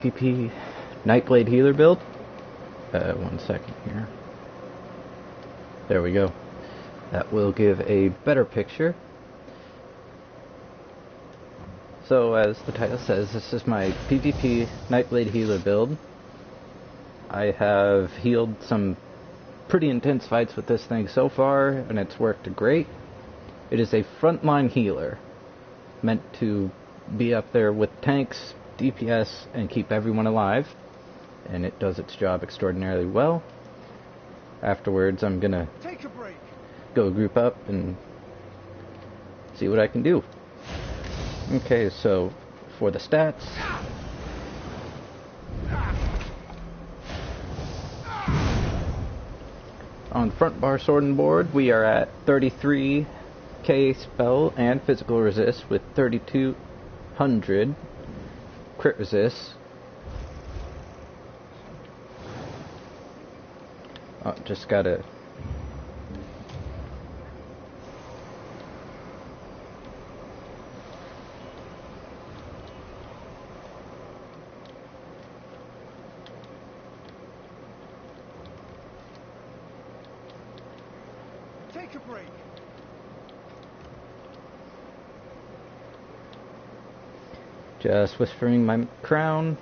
PvP Nightblade healer build. One second here. There we go. That will give a better picture. So, as the title says, this is my PvP Nightblade healer build. I have healed some pretty intense fights with this thing so far, and it's worked great. It is a frontline healer, meant to be up there with tanks, DPS, and keep everyone alive, and it does its job extraordinarily well. Afterwards, I'm gonna take a break, go group up and see what I can do. Okay, so for the stats, on the front bar sorting board, we are at 33k spell and physical resist with 3200 crit resist. Oh, just gotta take a break. just whispering my crown.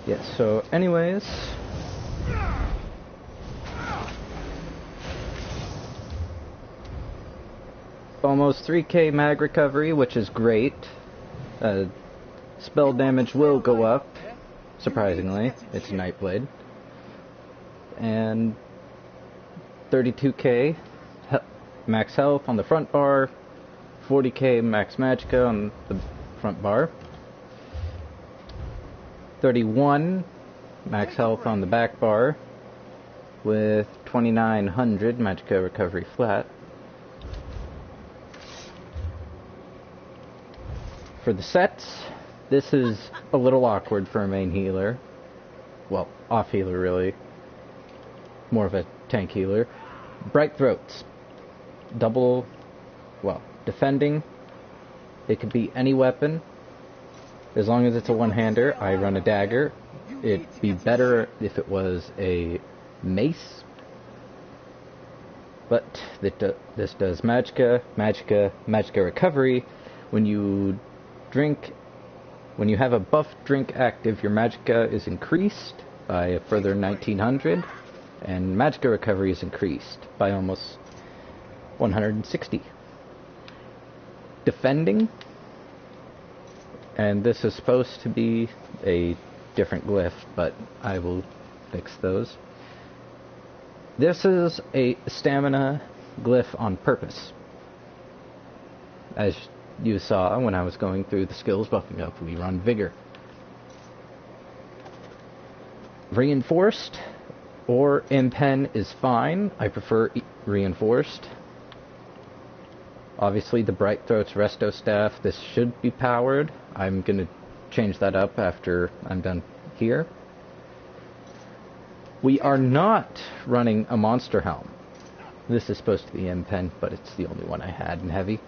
Yes, so anyways, almost 3k mag recovery, which is great. Spell damage will go up, surprisingly. It's Nightblade. And 32k max health on the front bar, 40k max magicka on the front bar, 31 max health on the back bar, with 2900 magicka recovery flat. For the sets, this is a little awkward for a main healer. Well, off healer really. More of a tank healer. Bright Throats. Double, well, defending. It could be any weapon. As long as it's a one-hander, I run a dagger. It'd be better if it was a mace. But this does magicka, magicka recovery. When you have a buff drink active, your magicka is increased by a further 1900, and magicka recovery is increased by almost 160. Defending, and this is supposed to be a different glyph, but I will fix those. This is a stamina glyph on purpose. As you saw when I was going through the skills buffing up, we run Vigor. Reinforced or Impen is fine. I prefer Reinforced. Obviously the Bright Throats Resto Staff, this should be powered. I'm gonna change that up after I'm done here. We are not running a Monster Helm. This is supposed to be Impen, but it's the only one I had in Heavy.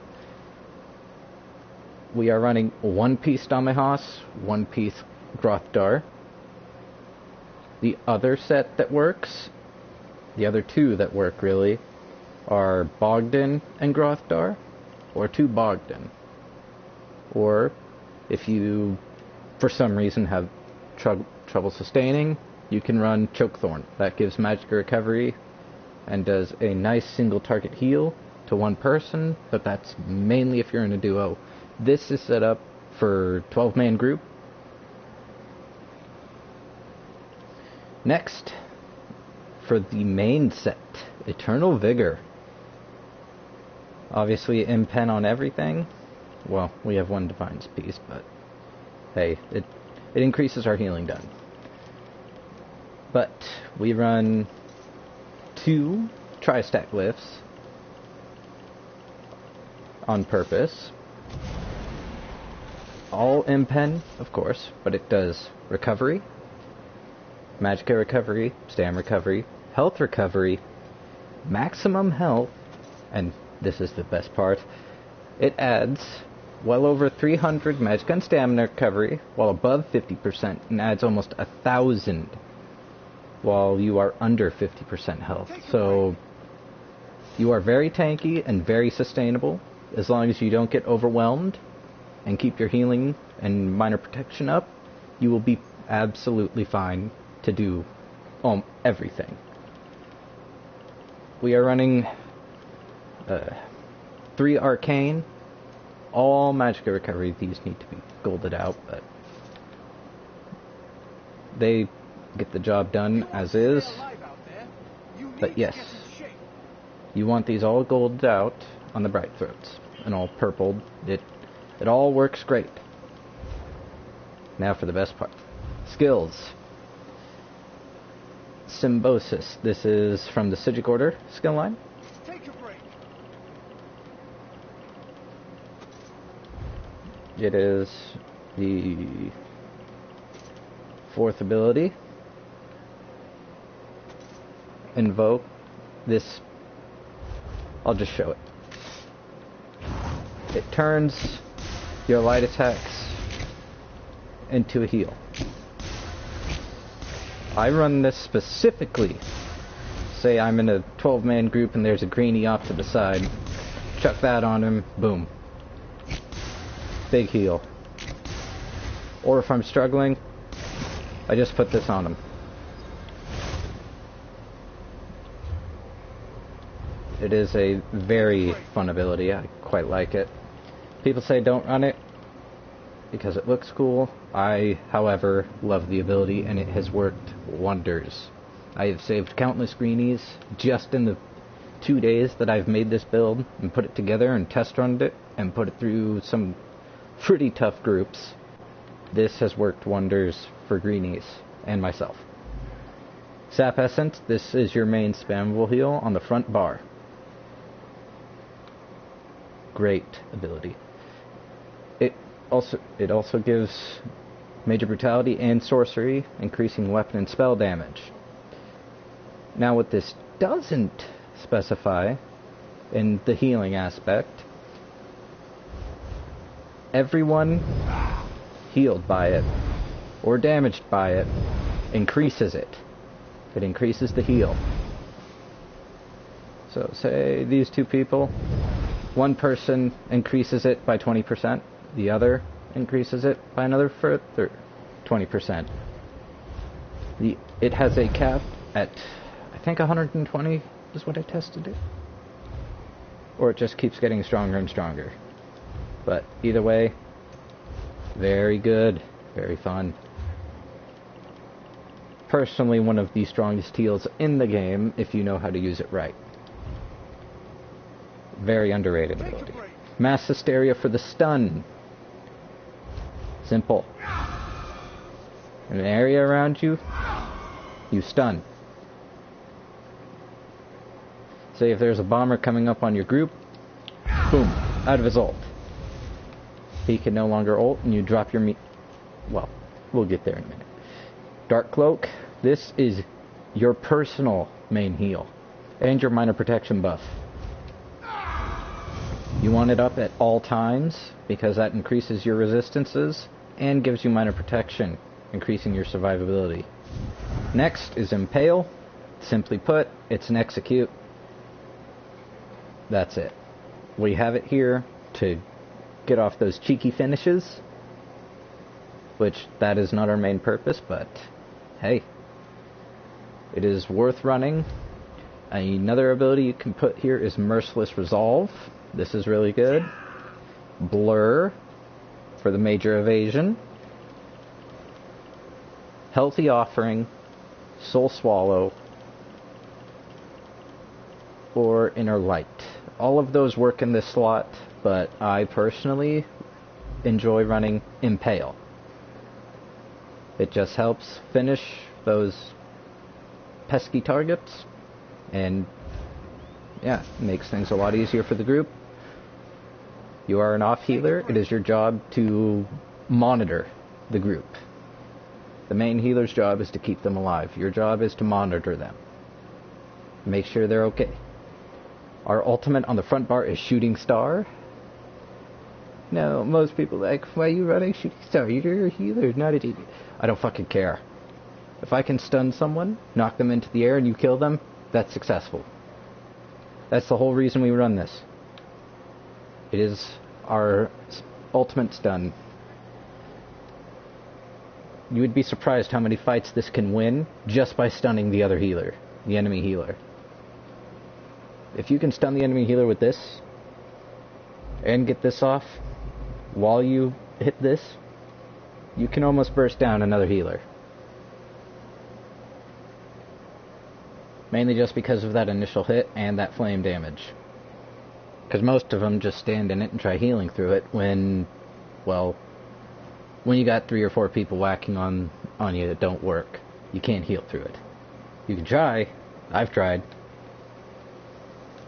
We are running one piece Damehas, one piece Grothdar. The other set that works, the other two that work really, are Bogdan and Grothdar, or two Bogdan. Or, if you, for some reason, have trouble sustaining, you can run Chokethorn. That gives magicka recovery and does a nice single target heal to one person, but that's mainly if you're in a duo. This is set up for 12-man group. Next, for the main set, Eternal Vigor. Obviously, Impen on everything. Well, we have one Divine's piece, but hey, it increases our healing done. But we run two tri-stack glyphs on purpose. All Impen, of course, but it does recovery, magicka recovery, stam recovery, health recovery, maximum health, and this is the best part, It adds well over 300 magic and stamina recovery, while above 50%, and adds almost 1,000 while you are under 50% health. So you are very tanky and very sustainable. As long as you don't get overwhelmed and keep your healing and minor protection up, you will be absolutely fine to do everything. We are running 3 arcane. All magic recovery, these need to be golded out, but they get the job done as is. But yes, you want these all golded out on the bright throats and all purpled. It all works great. Now for the best part. Skills. Symbiosis. This is from the Sigic Order skill line. It is the 4th ability. Invoke this. I'll just show it. It turns your light attacks into a heal. I run this specifically. Say I'm in a 12-man group and there's a greenie off to the side. Chuck that on him. Boom. Big heal. Or if I'm struggling, I just put this on him. It is a very fun ability. I quite like it. People say don't run it because it looks cool. I, however, love the ability and it has worked wonders. I have saved countless greenies just in the 2 days that I've made this build and put it together and test runned it and put it through some pretty tough groups. This has worked wonders for greenies and myself. Sap Essence, this is your main spammable heal on the front bar. Great ability. It also gives Major Brutality and Sorcery, increasing weapon and spell damage. Now what this doesn't specify in the healing aspect, everyone healed by it or damaged by it increases it. It increases the heal. So say these two people, one person increases it by 20%, the other increases it by another further 20%. It has a cap at, I think 120 is what I tested it. Or it just keeps getting stronger and stronger. But either way, very good, very fun. Personally, one of the strongest heals in the game if you know how to use it right. Very underrated ability. Mass Hysteria for the stun. Simple. In an area around you, you stun. Say if there's a bomber coming up on your group, boom, out of his ult. He can no longer ult and you drop your well, we'll get there in a minute. Dark Cloak, this is your personal main heal and your minor protection buff. You want it up at all times because that increases your resistances and gives you minor protection, increasing your survivability. Next is Impale. Simply put, it's an execute. That's it. We have it here to get off those cheeky finishes, which that is not our main purpose, but hey, it is worth running. Another ability you can put here is Merciless Resolve. This is really good. Blur for the major evasion. Healthy Offering, Soul Swallow, or Inner Light. All of those work in this slot, but I personally enjoy running Impale. It just helps finish those pesky targets, and yeah, makes things a lot easier for the group. You are an off healer. It is your job to monitor the group. The main healer's job is to keep them alive. Your job is to monitor them. Make sure they're okay. Our ultimate on the front bar is Shooting Star. No, most people like, why are you running shooting star? You're a healer, not a DP. I don't fucking care. If I can stun someone, knock them into the air, and you kill them, that's successful. That's the whole reason we run this. It is our ultimate stun. You would be surprised how many fights this can win just by stunning the other healer, the enemy healer. If you can stun the enemy healer with this, and get this off while you hit this, you can almost burst down another healer. Mainly just because of that initial hit and that flame damage. Because most of them just stand in it and try healing through it when, well, when you got 3 or 4 people whacking on you that don't work. You can't heal through it. You can try. I've tried.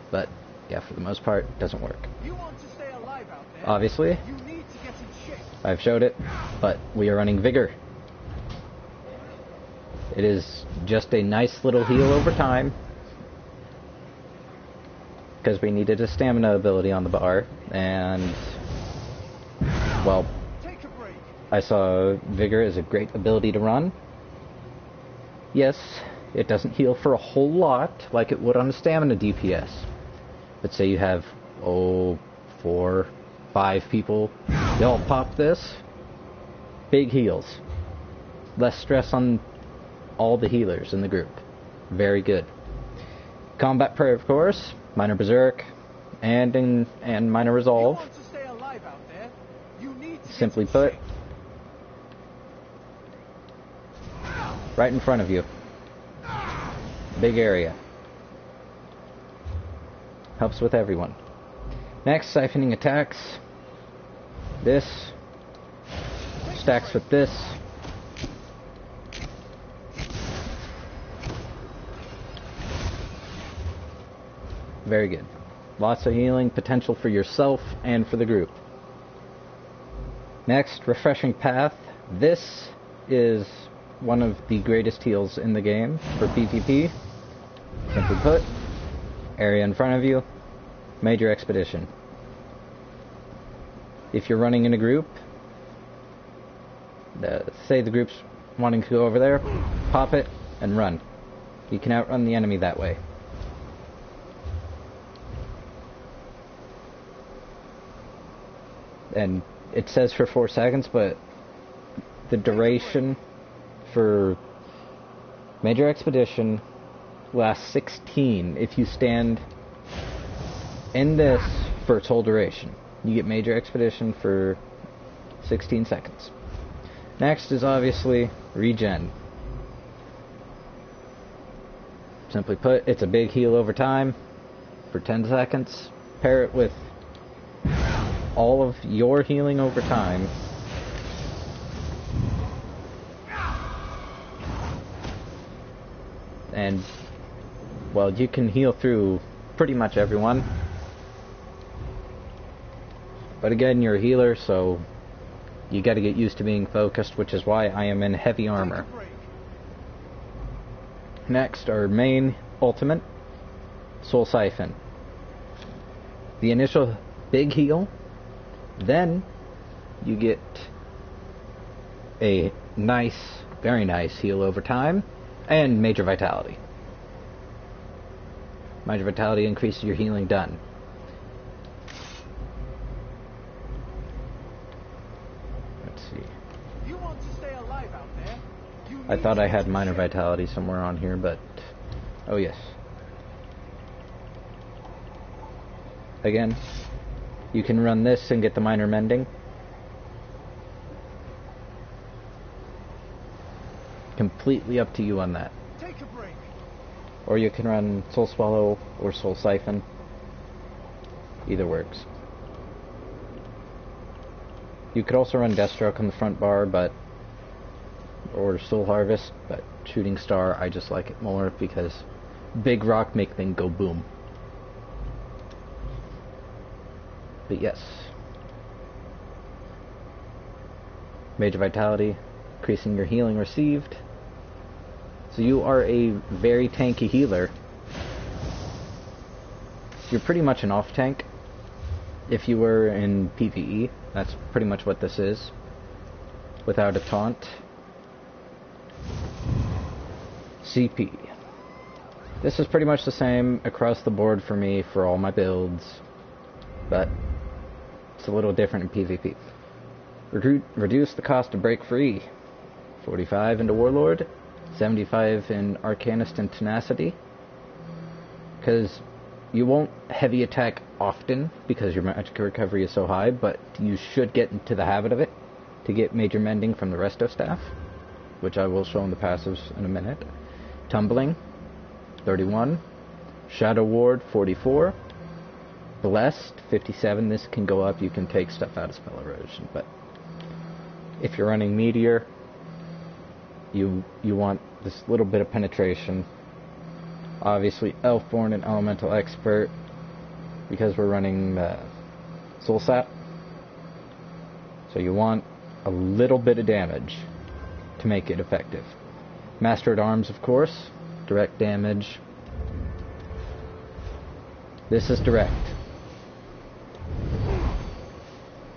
But, yeah, for the most part, it doesn't work. You want to stay alive out there? Obviously. You need to get in shape. I've showed it, but we are running Vigor. It is just a nice little heal over time, because we needed a stamina ability on the bar, and, well, Take a break. I saw Vigor as a great ability to run. Yes, it doesn't heal for a whole lot, like it would on a stamina DPS. But say you have, 4, 5 people, they all pop this, big heals. Less stress on all the healers in the group. Very good. Combat prayer, of course, minor berserk, and minor resolve. You want to stay alive out there? You need to Simply get in put, shape. right in front of you. Big area. Helps with everyone. Next, siphoning attacks. This stacks with this. Very good. Lots of healing potential for yourself and for the group. Next, refreshing path. This is one of the greatest heals in the game for PvP. Simply put, area in front of you, major expedition. If you're running in a group, say the group's wanting to go over there, pop it and run. You can outrun the enemy that way. And it says for 4 seconds, but the duration for major expedition lasts 16 if you stand in this for its whole duration. You get major expedition for 16 seconds. Next is obviously regen. Simply put, it's a big heal over time for 10 seconds. Pair it with all of your healing over time. And, well, you can heal through pretty much everyone. But again, you're a healer, so you gotta get used to being focused, which is why I am in heavy armor. Next, our main ultimate, Soul Siphon. The initial big heal, then you get a nice, very nice heal over time, and Major Vitality. Major Vitality increases your healing done. Let's see. You want to stay alive out there? You I need thought to I get had in Minor shape. Vitality somewhere on here, but... oh yes. Again, you can run this and get the Minor Mending. Completely up to you on that. Take a break. Or you can run Soul Swallow or Soul Siphon. Either works. You could also run Deathstroke on the front bar, or Soul Harvest, but Shooting Star, I just like it more because big rock make things go boom. But yes. Major Vitality, increasing your healing received. So you are a very tanky healer. You're pretty much an off tank. if you were in PvE, that's pretty much what this is. Without a taunt. CP. This is pretty much the same across the board for me for all my builds, but it's a little different in PvP. Reduce the cost to break free. 45 into Warlord, 75 in Arcanist and Tenacity, because you won't heavy attack often because your magic recovery is so high, but you should get into the habit of it to get major mending from the resto staff, which I will show in the passives in a minute. Tumbling, 31. Shadow Ward, 44. Blessed, 57. This can go up. You can take stuff out of spell erosion, but if you're running Meteor, you want this little bit of penetration. Obviously, Elfborn and Elemental Expert, because we're running Soul Sap. So you want a little bit of damage to make it effective. Master at Arms, of course, direct damage. This is direct.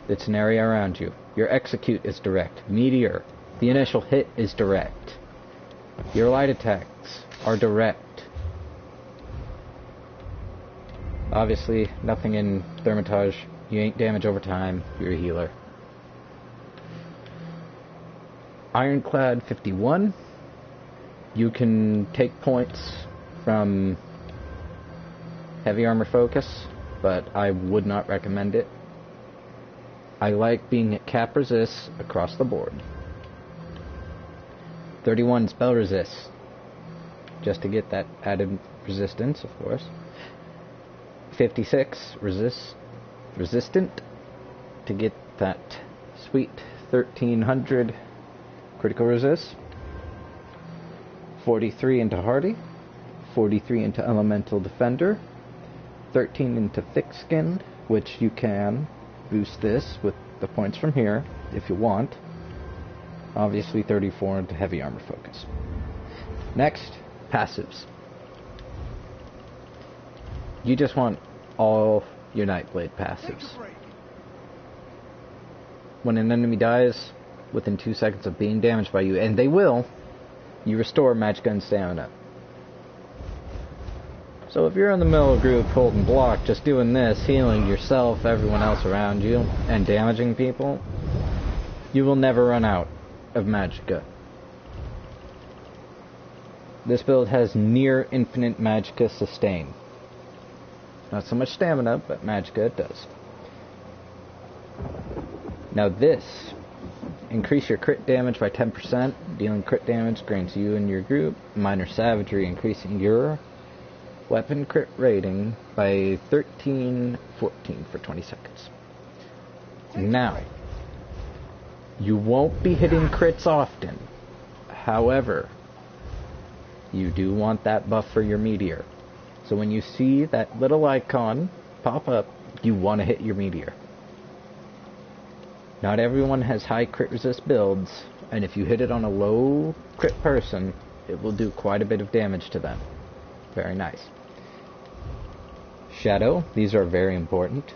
It's an area around you. Your execute is direct. Meteor, the initial hit is direct. Your light attacks are direct. Obviously, nothing in Thermitage. You ain't damage over time. You're a healer. Ironclad 51. You can take points from heavy armor focus, but I would not recommend it. I like being at cap resist across the board. 31 spell resist, just to get that added resistance, of course. 56 resistant, to get that sweet 1300 critical resist. 43 into Hardy, 43 into Elemental Defender, 13 into Thick Skinned, which you can boost this with the points from here if you want. Obviously 34 into Heavy Armor Focus. Next, passives. You just want all your Nightblade passives. When an enemy dies within 2 seconds of being damaged by you, and they will, you restore Magic and Stamina. So if you're in the middle of a group holding block, just doing this, healing yourself, everyone else around you, and damaging people, you will never run out of Magicka. This build has near infinite Magicka sustain. Not so much stamina, but Magicka it does. Now this, increase your crit damage by 10%. Dealing crit damage grants you and your group minor savagery, increasing your weapon crit rating by 13-14 for 20 seconds. Now, you won't be hitting crits often. However, you do want that buff for your Meteor. So when you see that little icon pop up, you want to hit your Meteor. Not everyone has high crit resist builds, and if you hit it on a low crit person, it will do quite a bit of damage to them. Very nice. Shadow, these are very important.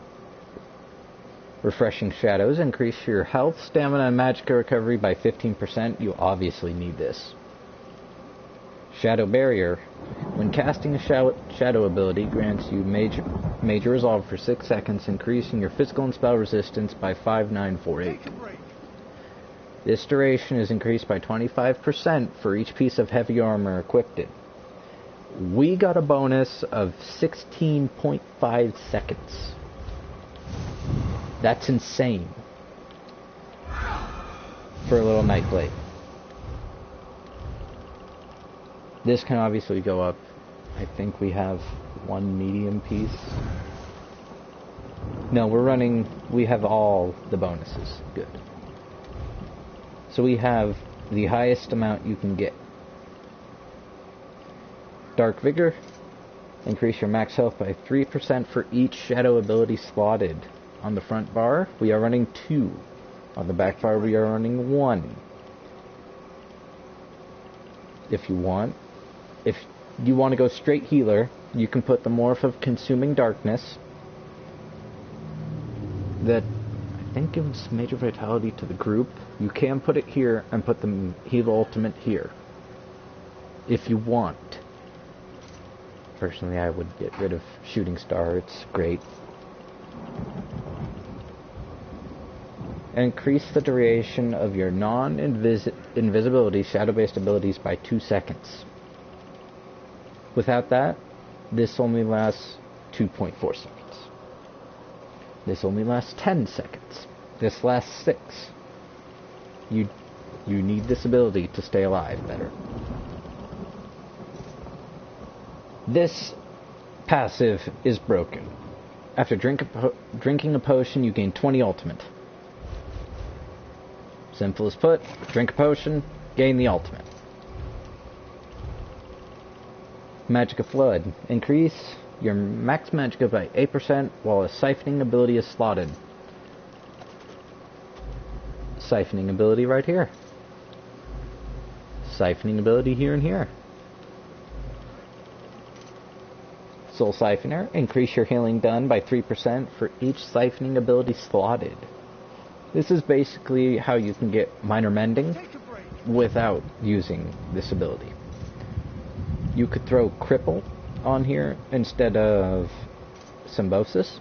Refreshing Shadows increase your health, stamina, and Magicka recovery by 15%. You obviously need this. Shadow Barrier, when casting a shadow ability, grants you major resolve for 6 seconds, increasing your physical and spell resistance by 5948. This duration is increased by 25% for each piece of heavy armor equipped. We got a bonus of 16.5 seconds. That's insane for a little Nightblade. This can obviously go up. I think we have one medium piece. No, we have all the bonuses. Good. So we have the highest amount you can get. Dark Vigor, increase your max health by 3% for each shadow ability slotted. On the front bar, we are running 2. On the back bar, we are running 1. If you want to go straight healer, you can put the morph of Consuming Darkness. that I think gives major vitality to the group. You can put it here and put the heal ultimate here, if you want. Personally, I would get rid of Shooting Star. It's great. Increase the duration of your non-invisibility shadow-based abilities by 2 seconds. Without that, this only lasts 2.4 seconds. This only lasts 10 seconds. This lasts 6. You need this ability to stay alive better. This passive is broken. After drinking a potion, you gain 20 ultimate. Simple as put, drink a potion, gain the ultimate. Magicka Flood. Increase your max magicka by 8% while a siphoning ability is slotted. Siphoning ability right here. Siphoning ability here and here. Soul Siphoner. Increase your healing done by 3% for each siphoning ability slotted. This is basically how you can get minor mending without using this ability. You could throw Cripple on here instead of Symbiosis,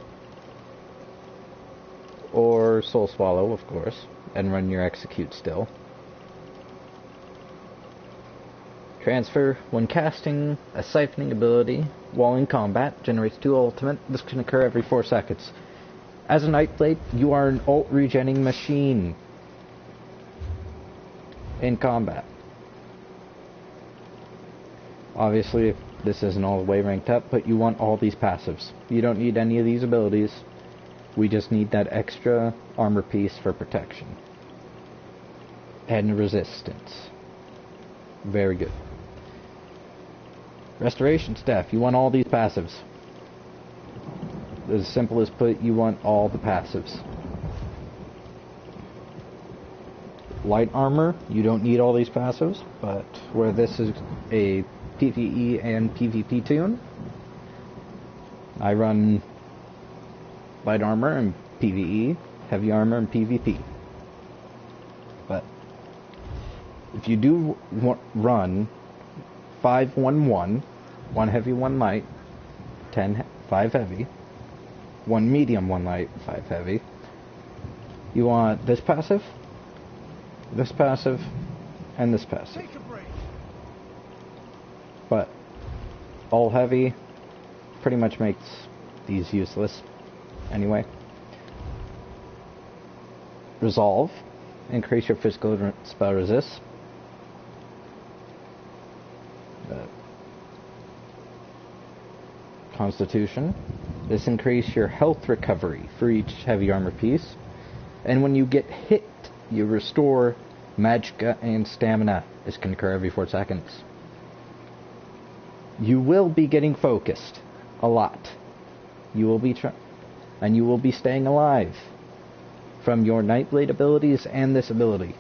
or Soul Swallow, of course, and run your Execute still. Transfer. When casting a siphoning ability while in combat, generates 2 ultimate. This can occur every 4 seconds. As a Nightblade, you are an ult regenning machine in combat. Obviously, this isn't all the way ranked up, but you want all these passives. You don't need any of these abilities. We just need that extra armor piece for protection. And resistance. Very good. Restoration Staff. You want all these passives. As simple as put, you want all the passives. Light Armor. You don't need all these passives, but where this is a PvE and PvP tune, I run Light Armor and PvE, Heavy Armor and PvP. But if you do run 5-1-1, 1 heavy, 1 light, 5 heavy, 1 medium, 1 light, 5 heavy, you want this passive, and this passive. But all heavy pretty much makes these useless anyway. Resolve. Increase your physical spell resist. Constitution. This increases your health recovery for each heavy armor piece. And when you get hit, you restore magicka and stamina. This can occur every 4 seconds. You will be getting focused a lot. You will be and you will be staying alive from your Nightblade abilities and this ability.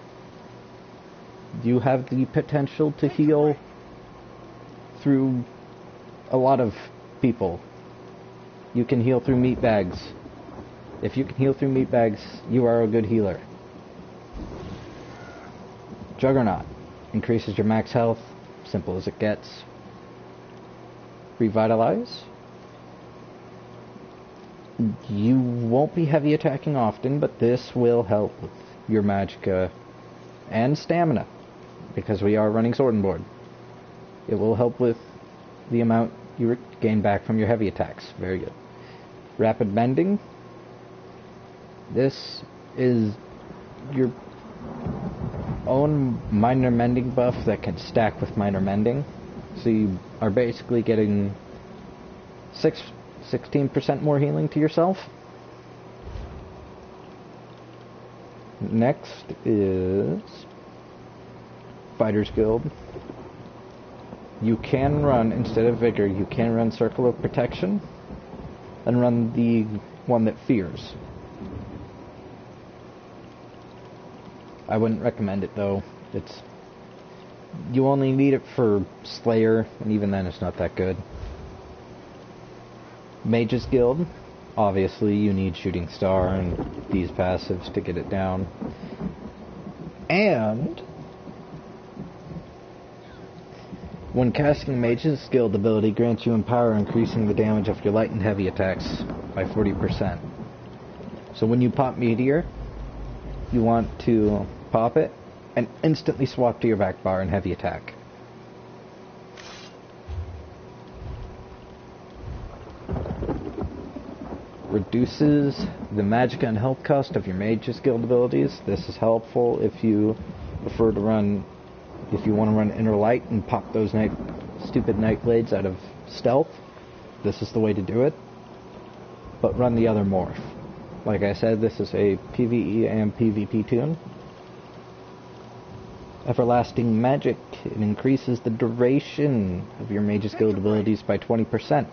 You have the potential to heal through a lot of people. You can heal through meat bags. If you can heal through meat bags, you are a good healer. Juggernaut. Increases your max health. Simple as it gets. Revitalize. You won't be heavy attacking often, but this will help with your magicka and stamina, because we are running Sword and Board. It will help with the amount you gain back from your heavy attacks. Very good. Rapid Mending. This is your own minor mending buff that can stack with minor mending. So you are basically getting 16% more healing to yourself. Next is Fighter's Guild. You can run, instead of Vigor, you can run Circle of Protection and run the one that fears. I wouldn't recommend it though. You only need it for Slayer, and even then it's not that good. Mage's Guild. Obviously, you need Shooting Star and these passives to get it down. And when casting a mage's skilled ability grants you Empower, increasing the damage of your light and heavy attacks by 40%. So when you pop Meteor, you want to pop it and instantly swap to your back bar and heavy attack. Reduces the magicka and health cost of your mage's guild abilities. This is helpful if you prefer to run, if you want to run Inner Light and pop those stupid Nightblades out of stealth. This is the way to do it. But run the other morph. Like I said, this is a PvE and PvP tune. Everlasting Magic. It increases the duration of your mage's guild abilities by 20%.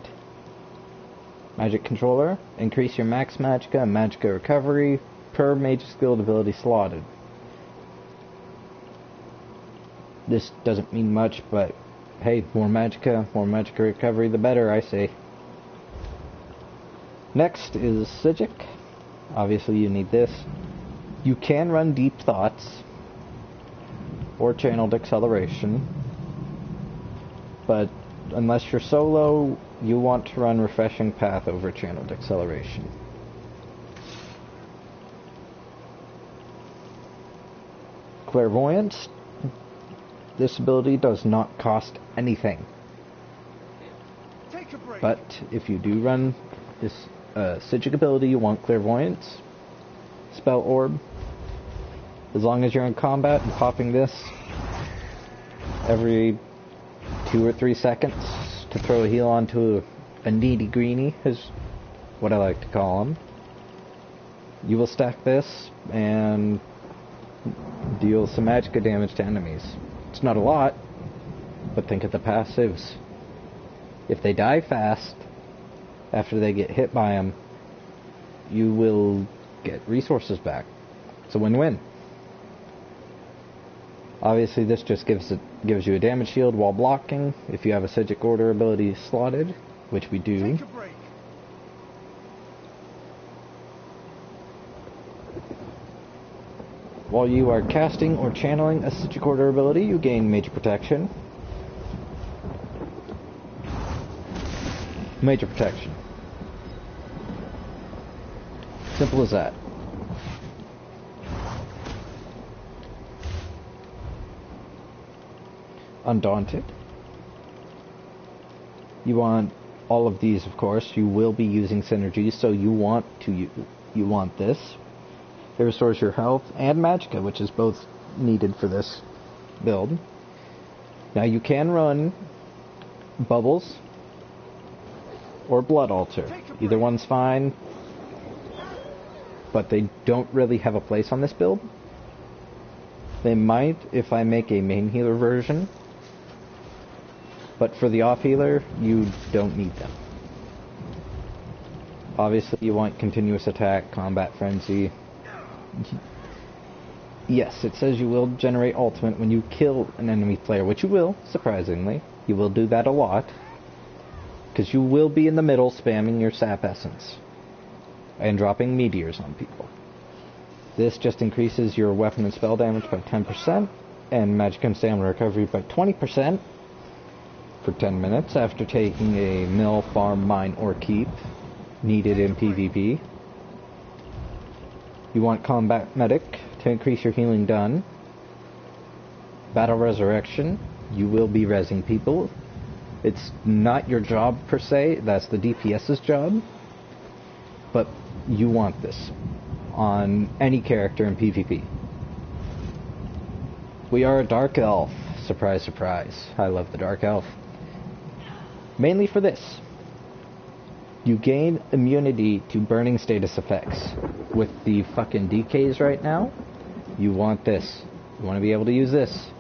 Magic Controller. Increase your max magicka and magicka recovery per mage's guild ability slotted. This doesn't mean much, but hey, more magicka recovery, the better, I say. Next is Psijic. Obviously you need this. You can run Deep Thoughts or Channeled Acceleration, but unless you're solo, you want to run Refreshing Path over Channeled Acceleration. Clairvoyance. This ability does not cost anything. Take a break. But if you do run this Psijic ability, you want Clairvoyance, Spell Orb. As long as you're in combat and popping this every 2 or 3 seconds to throw a heal onto a needy greenie is what I like to call him. You will stack this and deal some magicka damage to enemies. It's not a lot, but think of the passives. If they die fast after they get hit by them, you will get resources back. It's a win-win. Obviously, this just gives you a damage shield while blocking if you have a Psijic Order ability slotted, which we do. Take a break. While you are casting or channeling a Psijic Order ability, you gain Major Protection. Major Protection. Simple as that. Undaunted. You want all of these, of course. You will be using synergies, so you want this. It restores your health and magicka, which is both needed for this build. Now you can run Bubbles or Blood Altar. Either one's fine, but they don't really have a place on this build. They might if I make a main healer version, but for the off healer, you don't need them. Obviously, you want Continuous Attack, Combat Frenzy. Yes, it says you will generate ultimate when you kill an enemy player, which you will, surprisingly. You will do that a lot, because you will be in the middle spamming your sap essence and dropping meteors on people. This just increases your weapon and spell damage by 10% and magic and stamina recovery by 20% for 10 minutes after taking a mill, farm, mine, or keep needed in PvP. You want Combat Medic to increase your healing done. Battle Resurrection. You will be rezzing people. It's not your job per se, that's the DPS's job. But you want this on any character in PvP. We are a Dark Elf. Surprise, surprise. I love the Dark Elf. Mainly for this. You gain immunity to burning status effects. With the fucking DKs right now, you want this. You want to be able to use this.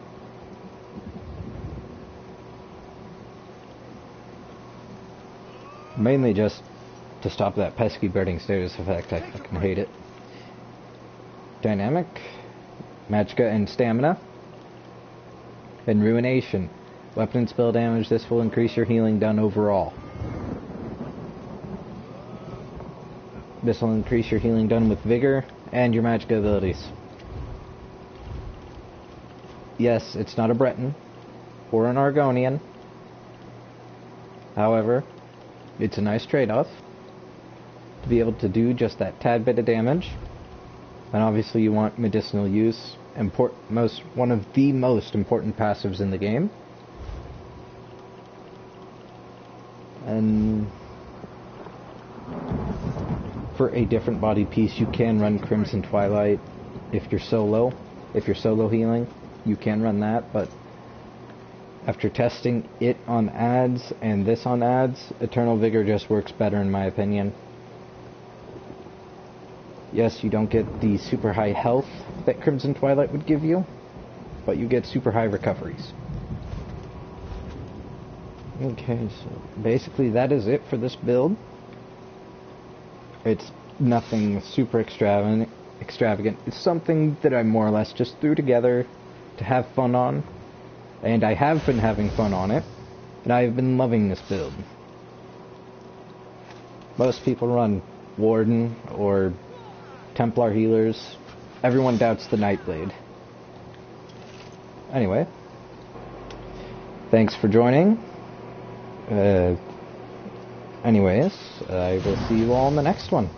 Mainly just to stop that pesky burning status effect. I fucking hate it. Dynamic, magicka and stamina, and ruination. Weapon and spell damage. This will increase your healing done overall. This will increase your healing done with vigor and your magic abilities. Yes, it's not a Breton or an Argonian. However, it's a nice trade-off to be able to do just that tad bit of damage. And obviously you want medicinal use, one of the most important passives in the game. And for a different body piece, you can run Crimson Twilight if you're solo healing. You can run that, but after testing it on ads and this on ads, Eternal Vigor just works better in my opinion. Yes, you don't get the super high health that Crimson Twilight would give you, but you get super high recoveries. Okay, so basically that is it for this build. It's nothing super extravagant. It's something that I more or less just threw together to have fun on. And I have been having fun on it. And I have been loving this build. Most people run Warden or Templar healers. Everyone doubts the Nightblade. Anyway. Thanks for joining. Anyways, I will see you all in the next one.